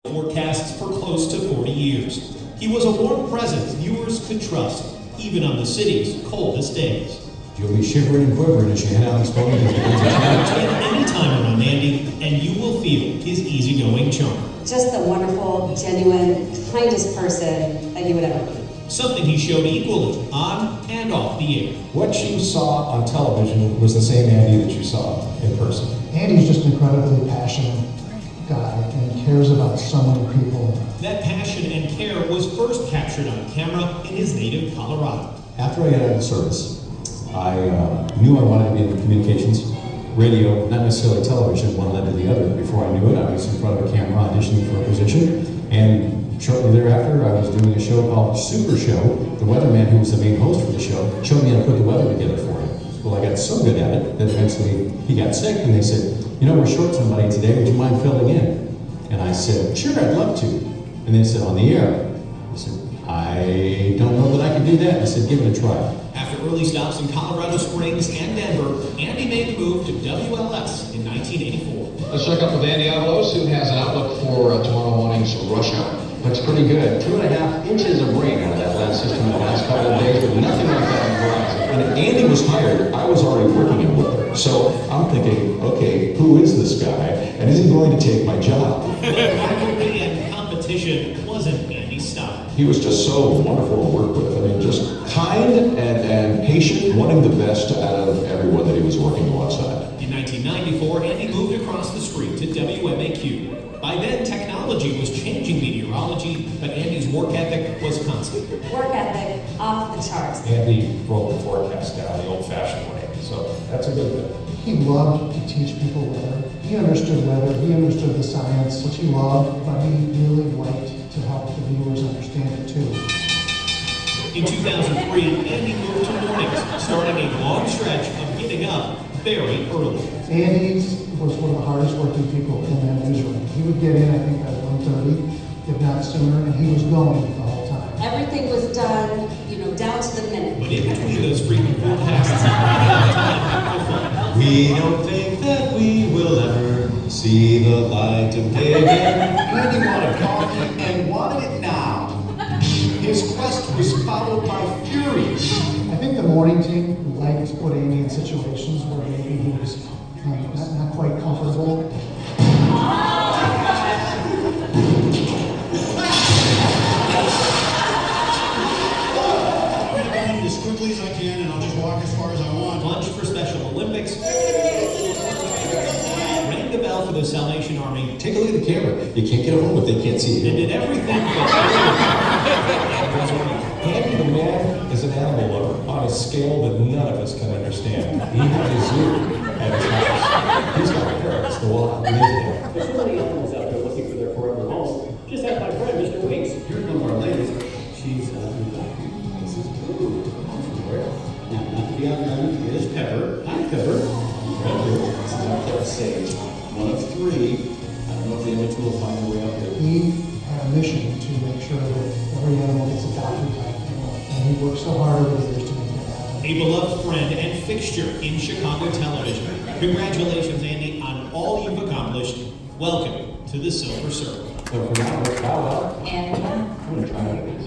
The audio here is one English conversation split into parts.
Forecasts for close to 40 years. He was a warm presence viewers could trust, even on the city's coldest days. You'll be shivering and quivering as you head out exploring his Spend any time around Andy, and you will feel his easygoing charm. Just the wonderful, genuine, kindest person that you would ever meet. Something he showed equally on and off the air. What you saw on television was the same Andy that you saw in person. Andy's just an incredibly passionate guy and cares about so many people. That passion and care was first captured on camera in his native Colorado. After I got out of the service, I knew I wanted to be in communications, radio, not necessarily television, one led to the other. Before I knew it, I was in front of a camera auditioning for a position, and shortly thereafter, I was doing a show called Super Show. The weatherman, who was the main host for the show, showed me how to put the weather together for him. Well, I got so good at it that eventually he got sick, and they said, "You know, we're short somebody today, would you mind filling in?" And I said, "Sure, I'd love to." And they said, "On the air?" I said, "I don't know that I can do that." I said, "Give it a try." After early stops in Colorado Springs and Denver, Andy made the move to WLS in 1984. Let's check up with Andy Avalos, who has an outlook for tomorrow morning's rush hour. Looks pretty good. 2.5 inches of rain out of that last system in the last couple of days, but nothing like that on the horizon. When Andy was hired, I was already working in weather. So I'm thinking, okay, who is this guy? And is he going to take my job? But rivalry and competition wasn't Andy's style. He was just so wonderful to work with. I mean, just kind and patient, wanting the best out of everyone that he was working alongside. In 1994, Andy moved across the street to WMAQ. By then, technology was changing meteorology, but Andy's work ethic was constant. Work ethic off the charts. Andy wrote the forecast down the old-fashioned way, so that's a good thing. He loved to teach people weather. He understood weather, he understood the science, which he loved, but he really liked to help the viewers understand it too. In 2003, Andy moved to mornings, starting a long stretch of getting up very early. Andy was one of the hardest working people in that newsroom. He would get in, I think, by 1:30, if not sooner, and he was going the whole time. Everything was done, down to the minute. But in between those frequent forecasts, We don't think that we will ever see the light of day again. Andy wanted coffee and wanted it now. His quest was followed by fury. I think the morning team liked to put Andy in situations where maybe he was not quite comfortable. As quickly as I can, and I'll just walk as far as I want. lunch for Special Olympics, rang the bell for the Salvation Army, Take a look at the camera. You can't get a home if they can't see and you. did everything but Andy the man is an animal lover on a scale that none of us can understand. He has a zoo at his house. He's got parrots that will outlive him. There's so many animals out there looking for their forever home. Just have my friend, Mr. Weeks. Here's one of our ladies. She's This is blue. Here's Pepper. Hi, Pepper. This is our third stage. One of three. I don't know if the other two will find their way up here. He had a mission to make sure that every animal gets adopted by a family, and he worked so hard over the years to make that happen. a beloved friend and fixture in Chicago television. Congratulations, Andy, on all you've accomplished. Welcome to the Silver Circle. So for now, let's bow out. And I'm going to try one of these.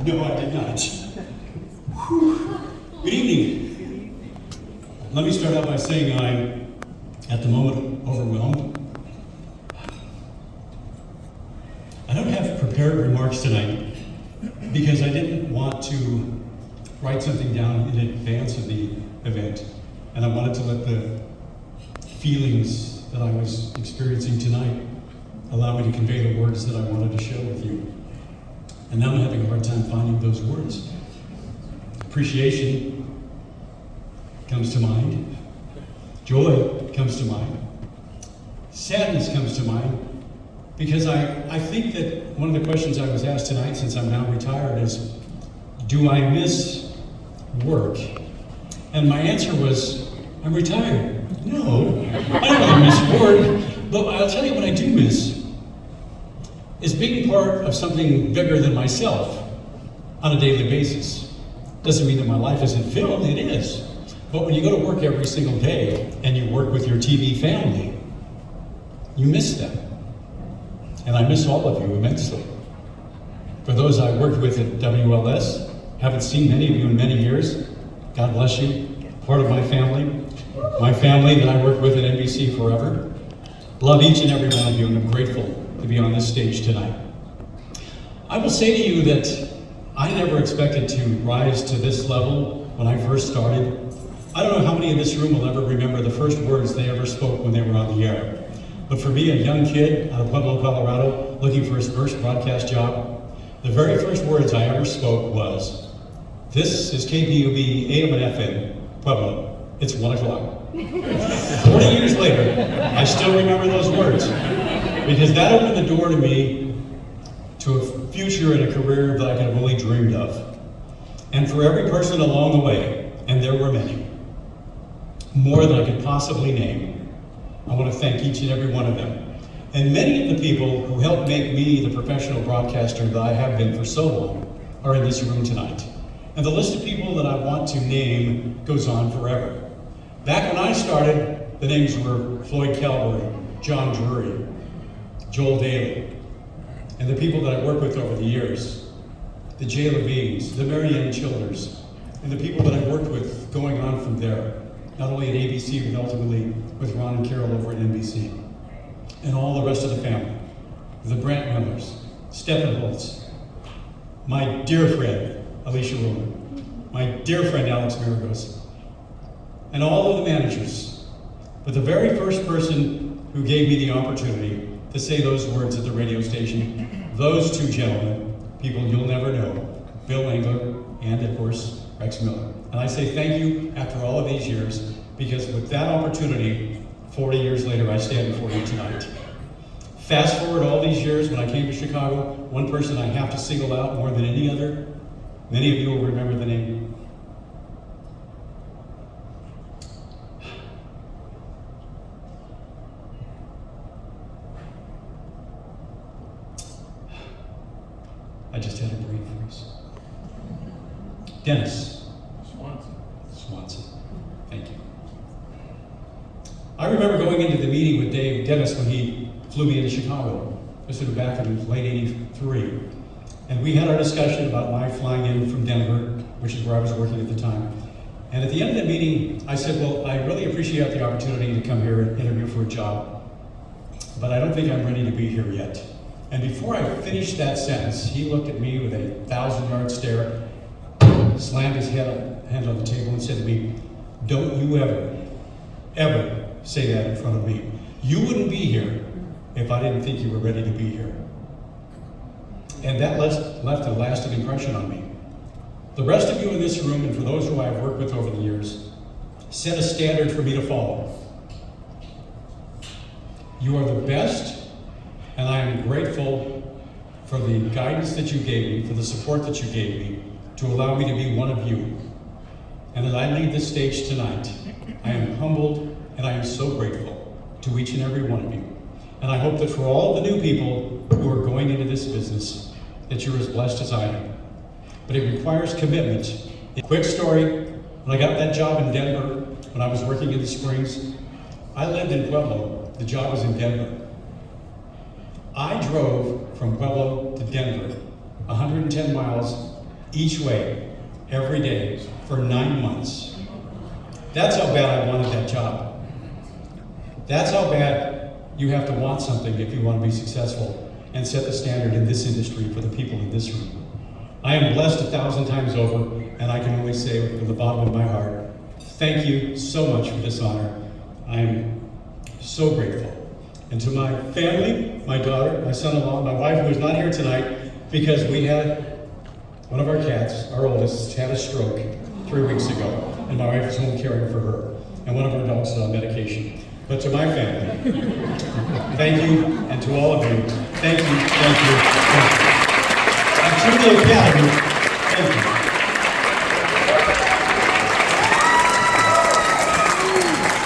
No, I did not. Whew. Good evening. Let me start out by saying I'm, at the moment, overwhelmed. I don't have prepared remarks tonight because I didn't want to write something down in advance of the event, and I wanted to let the feelings that I was experiencing tonight allowed me to convey the words that I wanted to share with you. And now I'm having a hard time finding those words. Appreciation comes to mind. Joy comes to mind. Sadness comes to mind. Because I think that one of the questions I was asked tonight, since I'm now retired, is, do I miss work? And my answer was, I'm retired. No, I don't really miss work, but I'll tell you what I do miss is being part of something bigger than myself on a daily basis. Doesn't mean that my life isn't filled, it is. But when you go to work every single day and you work with your TV family, you miss them. And I miss all of you immensely. For those I worked with at WLS, haven't seen many of you in many years, God bless you, part of my family that I worked with at NBC forever. Love each and every one of you, and I'm grateful to be on this stage tonight. I will say to you that I never expected to rise to this level when I first started. I don't know how many in this room will ever remember the first words they ever spoke when they were on the air. But for me, a young kid out of Pueblo, Colorado, looking for his first broadcast job, the very first words I ever spoke was, "This is KPUB AM and FM, Pueblo. It's 1 o'clock." 40 years later, I still remember those words, because that opened the door to me to a future and a career that I could have only dreamed of. And for every person along the way, and there were many, more than I could possibly name, I want to thank each and every one of them. And many of the people who helped make me the professional broadcaster that I have been for so long are in this room tonight. And the list of people that I want to name goes on forever. Back when I started, the names were Floyd Calvary, John Drury, Joel Daly, and the people that I worked with over the years, the Jay Levines, the Marianne Childers, and the people that I worked with going on from there, not only at ABC, but ultimately with Ron and Carol over at NBC, and all the rest of the family, the Brant Millers, Stephen Holtz, my dear friend, Alicia Roman, my dear friend, Alex Maragos, and all of the managers. But the very first person who gave me the opportunity to say those words at the radio station, those two gentlemen, people you'll never know, Bill Engler and, of course, Rex Miller. And I say thank you after all of these years, because with that opportunity, 40 years later, I stand before you tonight. Fast forward all these years, when I came to Chicago, one person I have to single out more than any other, many of you will remember the name. I just had a brain freeze. Dennis Swanson. Thank you. I remember going into the meeting with Dennis when he flew me into Chicago. This was back in late '83. And we had our discussion about my flying in from Denver, which is where I was working at the time. And at the end of the meeting, I said, well, I really appreciate the opportunity to come here and interview for a job, but I don't think I'm ready to be here yet. And before I finished that sentence, he looked at me with a 1,000-yard stare, slammed his hand on the table and said to me, don't you ever say that in front of me. You wouldn't be here if I didn't think you were ready to be here. And that left a lasting impression on me. The rest of you in this room, and for those who I have worked with over the years, set a standard for me to follow. You are the best, and I am grateful for the guidance that you gave me, for the support that you gave me, to allow me to be one of you. And as I leave this stage tonight, I am humbled and I am so grateful to each and every one of you. And I hope that for all the new people who are going into this business, that you're as blessed as I am. But it requires commitment. A quick story, when I got that job in Denver, when I was working in the Springs, I lived in Pueblo, the job was in Denver. I drove from Pueblo to Denver, 110 miles each way, every day, for 9 months. That's how bad I wanted that job. That's how bad you have to want something if you want to be successful and set the standard in this industry for the people in this room. I am blessed 1,000 times over, and I can only say from the bottom of my heart, thank you so much for this honor. I am so grateful. And to my family, my daughter, my son-in-law, my wife, who is not here tonight, because we had one of our cats, our oldest, had a stroke 3 weeks ago, and my wife is home caring for her, and one of our dogs is on medication. But to my family, thank you, and to all of you, thank you, thank you, thank you. And to the Academy, thank you.